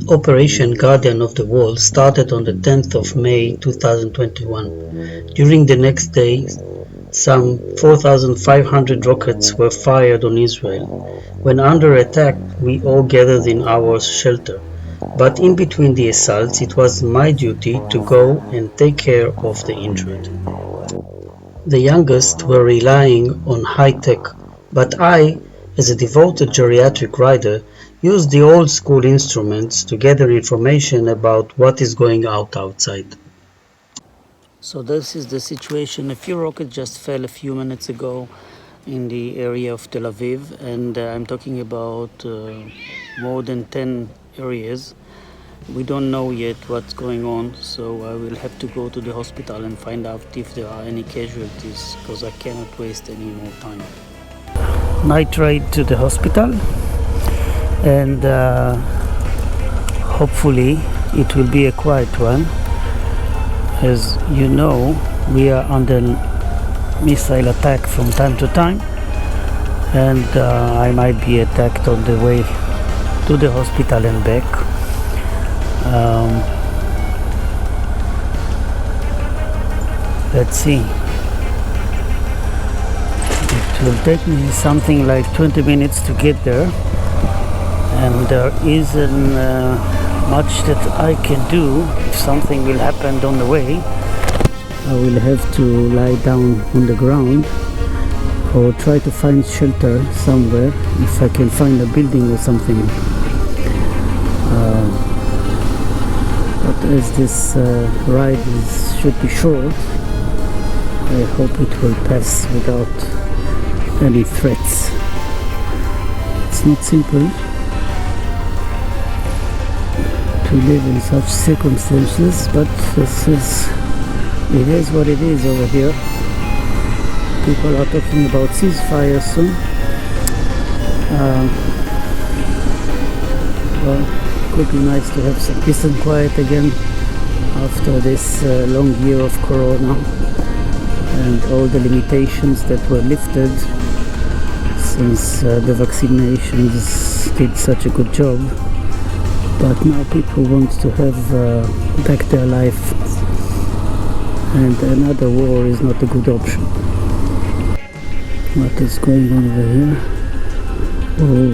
Operation Guardian of the Wall started on the 10th of May 2021. During the next days, some 4,500 rockets were fired on Israel. When under attack, we all gathered in our shelter. But in between the assaults, it was my duty to go and take care of the injured. The youngest were relying on high-tech, but I, as a devoted geriatric rider, used the old-school instruments to gather information about what is going outside. So this is the situation. A few rockets just fell a few minutes ago in the area of Tel Aviv, and I'm talking about more than 10 areas. We don't know yet what's going on, so I will have to go to the hospital and find out if there are any casualties, because I cannot waste any more time. Night ride to the hospital, and hopefully it will be a quiet one. As you know, we are under missile attack from time to time, and I might be attacked on the way to the hospital and back. Let's see. It will take me something like 20 minutes to get there, and there isn't much that I can do. If something will happen on the way, I will have to lie down on the ground or try to find shelter somewhere if I can find a building or something. But as this ride should be short, I hope it will pass without any threats. It's not simple to live in such circumstances, but it is what it is over here. People are talking about ceasefire soon. Well, could be nice to have some peace and quiet again after this long year of Corona and all the limitations that were lifted since the vaccinations did such a good job. But now people want to have back their life, and another war is not a good option. What is going on over here? Oh,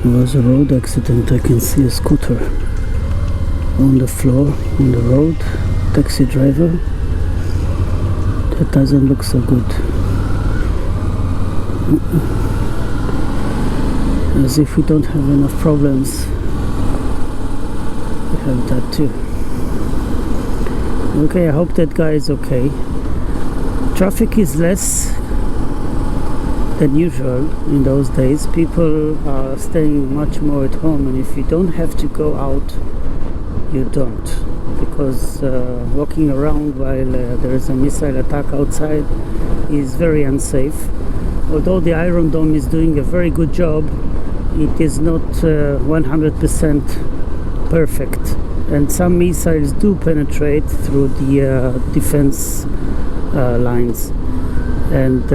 there was a road accident. I can see a scooter on the floor, on the road. Taxi driver. That doesn't look so good. As if we don't have enough problems, we have that too. Okay, I hope that guy is okay. Traffic is less than usual in those days. People are staying much more at home, and if you don't have to go out, you don't, because walking around while there is a missile attack outside is very unsafe. Although the Iron Dome is doing a very good job, it is not 100% perfect, and some missiles do penetrate through the defense lines, and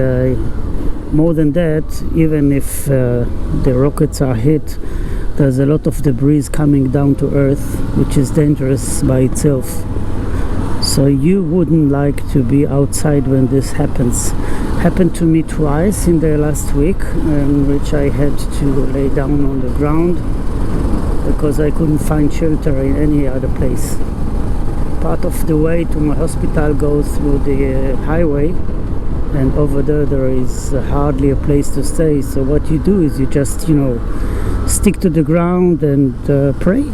more than that, even if the rockets are hit, there's a lot of debris coming down to earth, which is dangerous by itself. So you wouldn't like to be outside when this happens. Happened to me twice in the last week, in which I had to lay down on the ground because I couldn't find shelter in any other place. Part of the way to my hospital goes through the highway, and over there is hardly a place to stay. So what you do is you just, stick to the ground and pray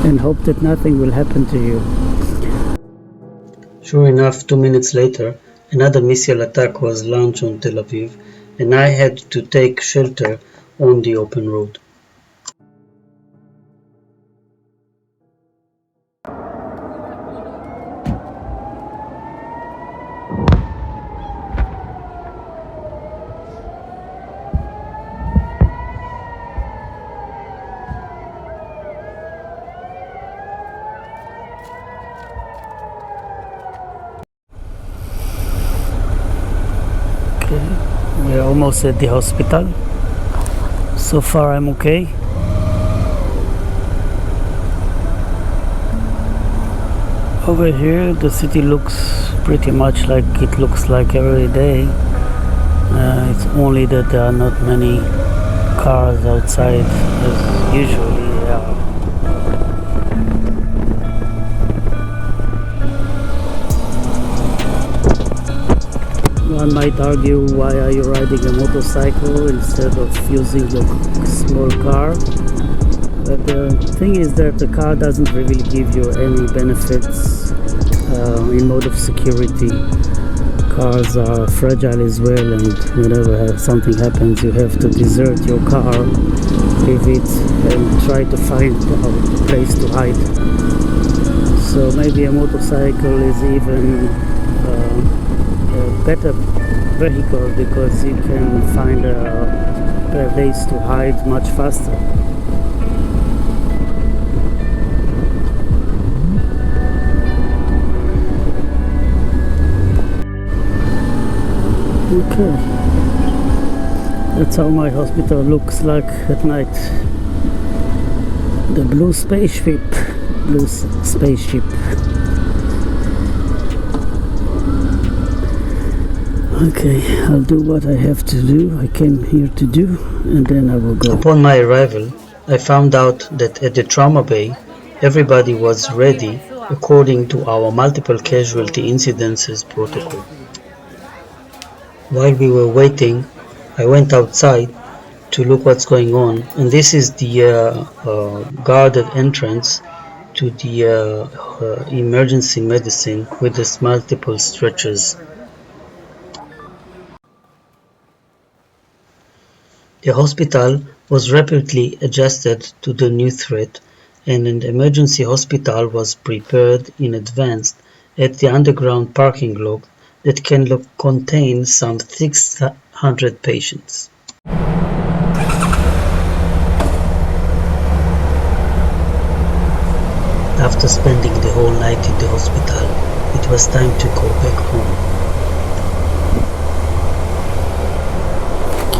and hope that nothing will happen to you. Sure enough, 2 minutes later, another missile attack was launched on Tel Aviv, and I had to take shelter on the open road. We're almost at the hospital. So far I'm okay. Over here the city looks pretty much like it looks like every day. It's only that there are not many cars outside as usually there are. One might argue, why are you riding a motorcycle instead of using your small car? But the thing is that the car doesn't really give you any benefits in mode of security. Cars are fragile as well, and whenever something happens you have to desert your car, leave it, and try to find a place to hide. So maybe a motorcycle is even a better vehicle because you can find a place to hide much faster. Okay, that's how my hospital looks like at night. The blue spaceship. Okay, I'll do what I have to do. I came here to do, and then I will go. Upon my arrival, I found out that at the trauma bay, everybody was ready according to our multiple casualty incidences protocol. While we were waiting, I went outside to look what's going on, and this is the guarded entrance to the emergency medicine with its multiple stretchers. The hospital was rapidly adjusted to the new threat, and an emergency hospital was prepared in advance at the underground parking lot that can contain some 600 patients. After spending the whole night in the hospital, it was time to go back home.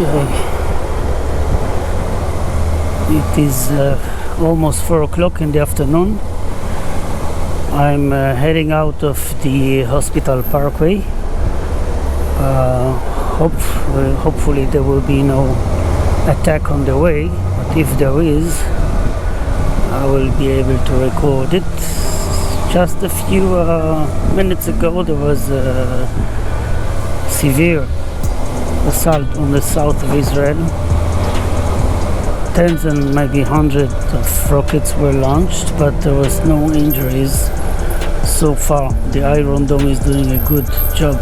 Okay. It is almost 4 o'clock in the afternoon. I'm heading out of the hospital parkway. Hopefully there will be no attack on the way, but if there is, I will be able to record it. Just a few minutes ago there was a severe assault on the south of Israel. Tens and maybe hundreds of rockets were launched, but there was no injuries so far. The Iron Dome is doing a good job.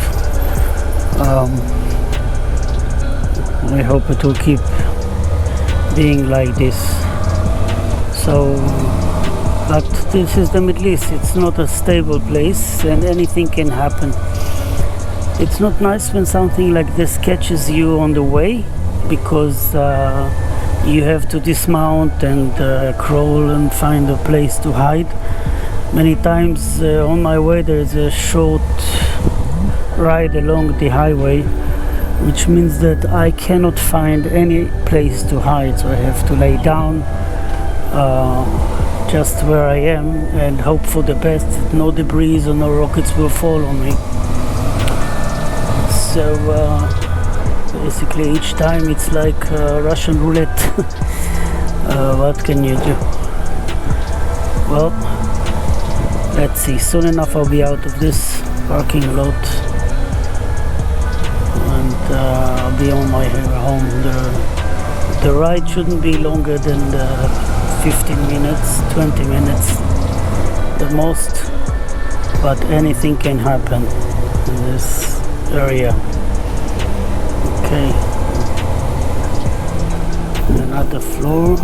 I hope it will keep being like this. So, but this is the Middle East. It's not a stable place, and anything can happen. It's not nice when something like this catches you on the way, because you have to dismount and crawl and find a place to hide. Many times on my way there is a short ride along the highway, which means that I cannot find any place to hide, so I have to lay down just where I am and hope for the best that no debris or no rockets will fall on me. So basically each time it's like Russian roulette. What can you do? Well, let's see. Soon enough I'll be out of this parking lot and I'll be on my way home. The ride shouldn't be longer than 15 minutes, 20 minutes the most, but anything can happen in this area. Okay, another floor.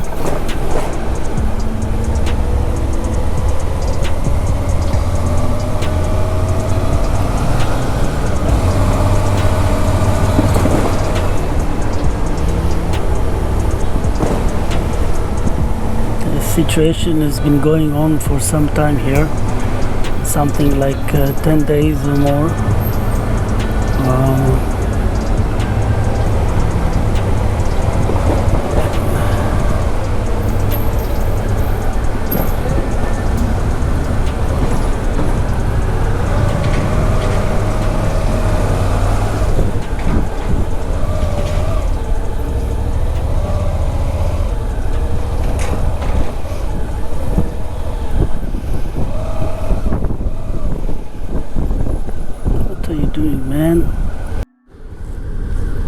The situation has been going on for some time here, something like 10 days or more.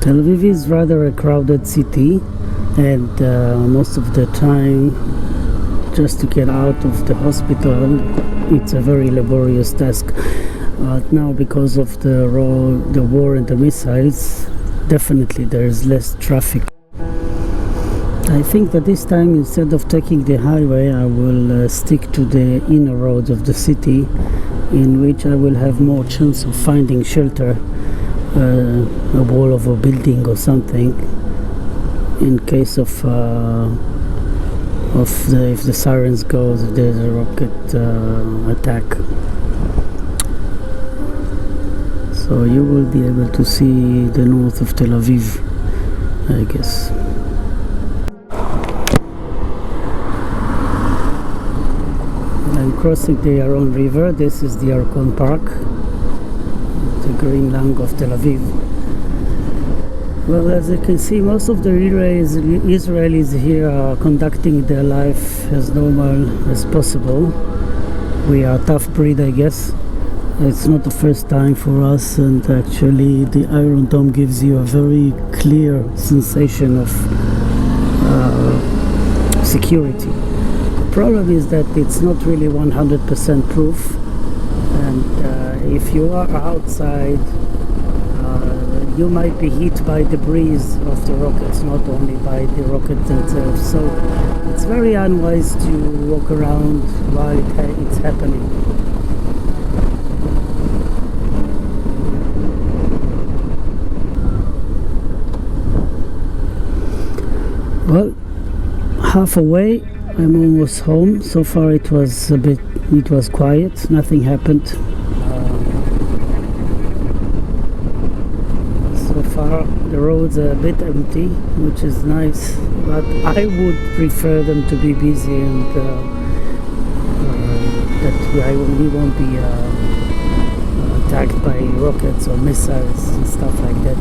Tel Aviv is rather a crowded city, and most of the time, just to get out of the hospital, it's a very laborious task. But now, because of the war and the missiles, definitely there is less traffic. I think that this time, instead of taking the highway, I will stick to the inner roads of the city, in which I will have more chance of finding shelter, a wall of a building or something, in case of if the sirens go, if there's a rocket attack. So you will be able to see the north of Tel Aviv, I guess. I'm crossing the Yaron River. This is the Yarkon Park, the green lung of Tel Aviv. Well, as you can see, most of the Israelis here are conducting their life as normal as possible. We are a tough breed, I guess. It's not the first time for us, and actually the Iron Dome gives you a very clear sensation of security. The problem is that it's not really 100% proof, and if you are outside, you might be hit by the breeze of the rockets, not only by the rockets themselves. So it's very unwise to walk around while it's happening. Well, halfway, I'm almost home. So far it was quiet, nothing happened. So far the roads are a bit empty, which is nice, but I would prefer them to be busy, and that we won't be attacked by rockets or missiles and stuff like that.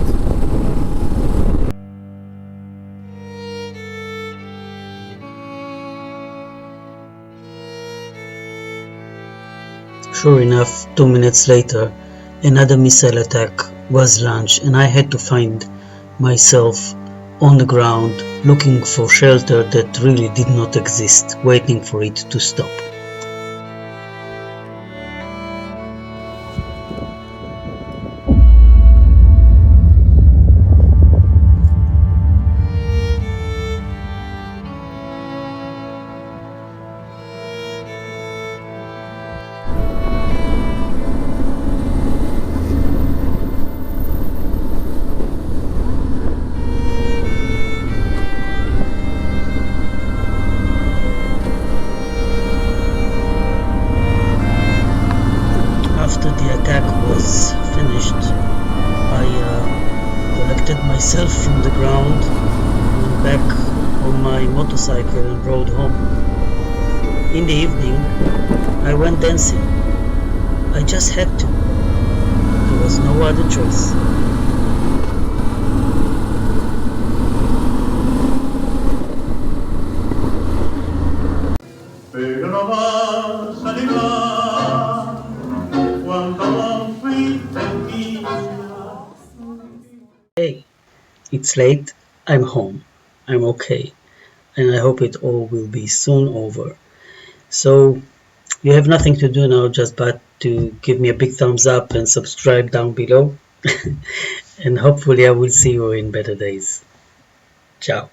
Sure enough, 2 minutes later, another missile attack was launched, and I had to find myself on the ground looking for shelter that really did not exist, waiting for it to stop. After the attack was finished, I collected myself from the ground, went back on my motorcycle and rode home. In the evening, I went dancing. I just had to. There was no other choice. Hey, it's late, I'm home, I'm okay, and I hope it all will be soon over. So, you have nothing to do now just but to give me a big thumbs up and subscribe down below, and hopefully I will see you in better days. Ciao.